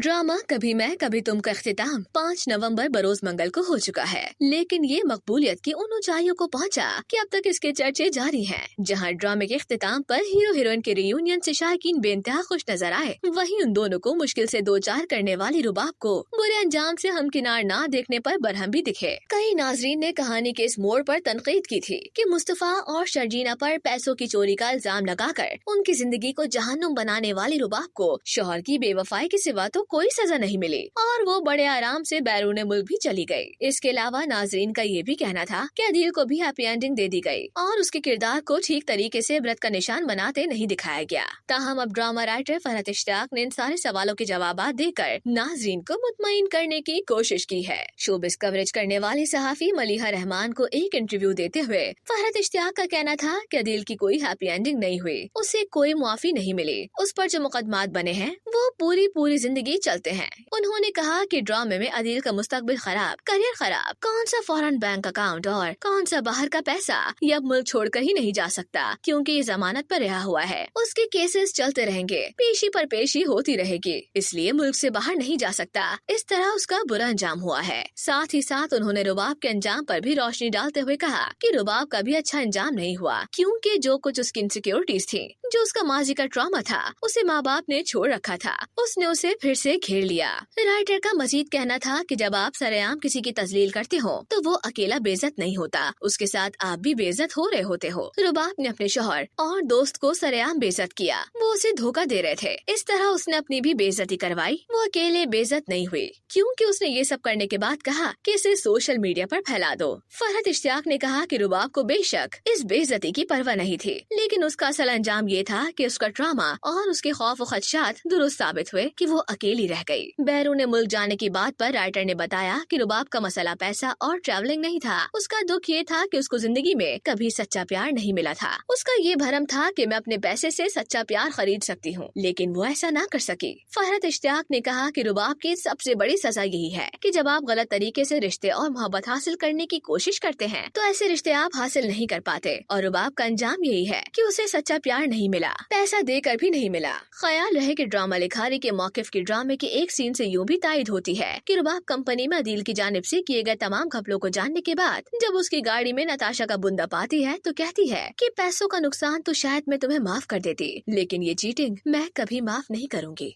Drama कभी मैं कभी तुम का इख्तिताम 5 नवंबर बरोज मंगल को हो चुका है, लेकिन ये मकबूलियत की उन ऊंचाइयों को पहुंचा कि अब तक इसके चर्चे जारी हैं। जहां ड्रामे के इख्तिताम पर हीरो हीरोइन के रियूनियन से शायकीन बेइंतहा खुश नजर आए, वहीं उन दोनों को मुश्किल से दो चार करने वाली रुबाब को बुरे अंजाम से हमकिनार ना देखने पर बरहम भी दिखे। कई नाजरीन ने कहानी के इस मोड़ पर तनकीद की थी कि मुस्तफा और शर्जीना पर पैसों की चोरी का इल्जाम लगाकर उनकी जिंदगी को जहन्नुम बनाने वाली रुबाब को शौहर की बेवफाई के सिवा तो कोई सजा नहीं मिली और वो बड़े आराम से बैरून मुल्क भी चली गई। इसके अलावा नाजरीन का ये भी कहना था कि अदील को भी हैप्पी एंडिंग दे दी गई और उसके किरदार को ठीक तरीके से इबरत का निशान बनाते नहीं दिखाया गया। ताहम अब ड्रामा राइटर फरहत इश्तियाक ने इन सारे सवालों के जवाब देकर नाजरीन को मुतमईन करने की कोशिश की है। शोबिस कवरेज करने वाली सहाफी मलिहा रहमान को एक इंटरव्यू देते हुए फरहत इश्तियाक का कहना था कि अदील की कोई हैप्पी एंडिंग नहीं हुई, उसे कोई मुआफी नहीं मिली, उस पर जो मुकदमात बने हैं वो पूरी जिंदगी चलते हैं। उन्होंने कहा कि ड्रामे में अदील का मुस्तकबिल खराब, करियर खराब, कौन सा फॉरेन बैंक अकाउंट और कौन सा बाहर का पैसा ये अब मुल्क छोड़कर ही नहीं जा सकता क्योंकि ये जमानत पर रिहा हुआ है। उसके केसेस चलते रहेंगे, पेशी पर पेशी होती रहेगी, इसलिए मुल्क से बाहर नहीं जा सकता। इस तरह उसका बुरा अंजाम हुआ है। साथ ही साथ उन्होंने रुबाब के अंजाम पर भी रोशनी डालते हुए कहा कि रुबाब का भी अच्छा अंजाम नहीं हुआ क्योंकि जो कुछ उसकी इनसिक्योरिटीज थी, जो उसका माजी का ट्रॉमा था, उसे माँ बाप ने छोड़ रखा था, उसने उसे फिर से घेर लिया। राइटर का मजीद कहना था कि जब आप सरेआम किसी की तजलील करते हो तो वो अकेला बेइज्जत नहीं होता, उसके साथ आप भी बेइज्जत हो रहे होते हो। रुबाब ने अपने शौहर और दोस्त को सरेआम बेइज्जत किया, वो उसे धोखा दे रहे थे, इस तरह उसने अपनी भी बेइज्जती करवाई। वो अकेले बेइज्जत नहीं हुई क्योंकि उसने ये सब करने के बाद कहा कि इसे सोशल मीडिया पर फैला दो। फरहत इश्तियाक ने कहा कि रुबाब को बेशक इस बेइज्जती की परवाह नहीं थी, लेकिन उसका असल अंजाम ये था कि उसका ट्रॉमा और उसके खौफ और खदशात दुरुस्त साबित हुए कि वो अकेली रह गई। बैरून मुल्क जाने की बात पर राइटर ने बताया कि रुबाब का मसला पैसा और ट्रैवलिंग नहीं था, उसका दुख ये था कि उसको जिंदगी में कभी सच्चा प्यार नहीं मिला था। उसका ये भरम था कि मैं अपने पैसे से सच्चा प्यार खरीद सकती हूँ, लेकिन वो ऐसा ना कर सकी। फरहत इश्तियाक ने कहा कि रुबाब की सबसे बड़ी सजा यही है कि जब आप गलत तरीके से रिश्ते और मोहब्बत हासिल करने की कोशिश करते हैं तो ऐसे रिश्ते आप हासिल नहीं कर पाते और रुबाब का अंजाम यही है कि उसे सच्चा प्यार नहीं मिला, पैसा देकर भी नहीं मिला। ख्याल रहे कि ड्रामा लिखारी के मौकिफ की ड्रामे के एक सीन से यूं भी तायद होती है कि रुबाब कंपनी में अदील की जानिब से किए गए तमाम घपलों को जानने के बाद जब उसकी गाड़ी में नताशा का बुंदा पाती है तो कहती है कि पैसों का नुकसान तो शायद मैं तुम्हें माफ कर देती, लेकिन ये चीटिंग मैं कभी माफ नहीं करूँगी।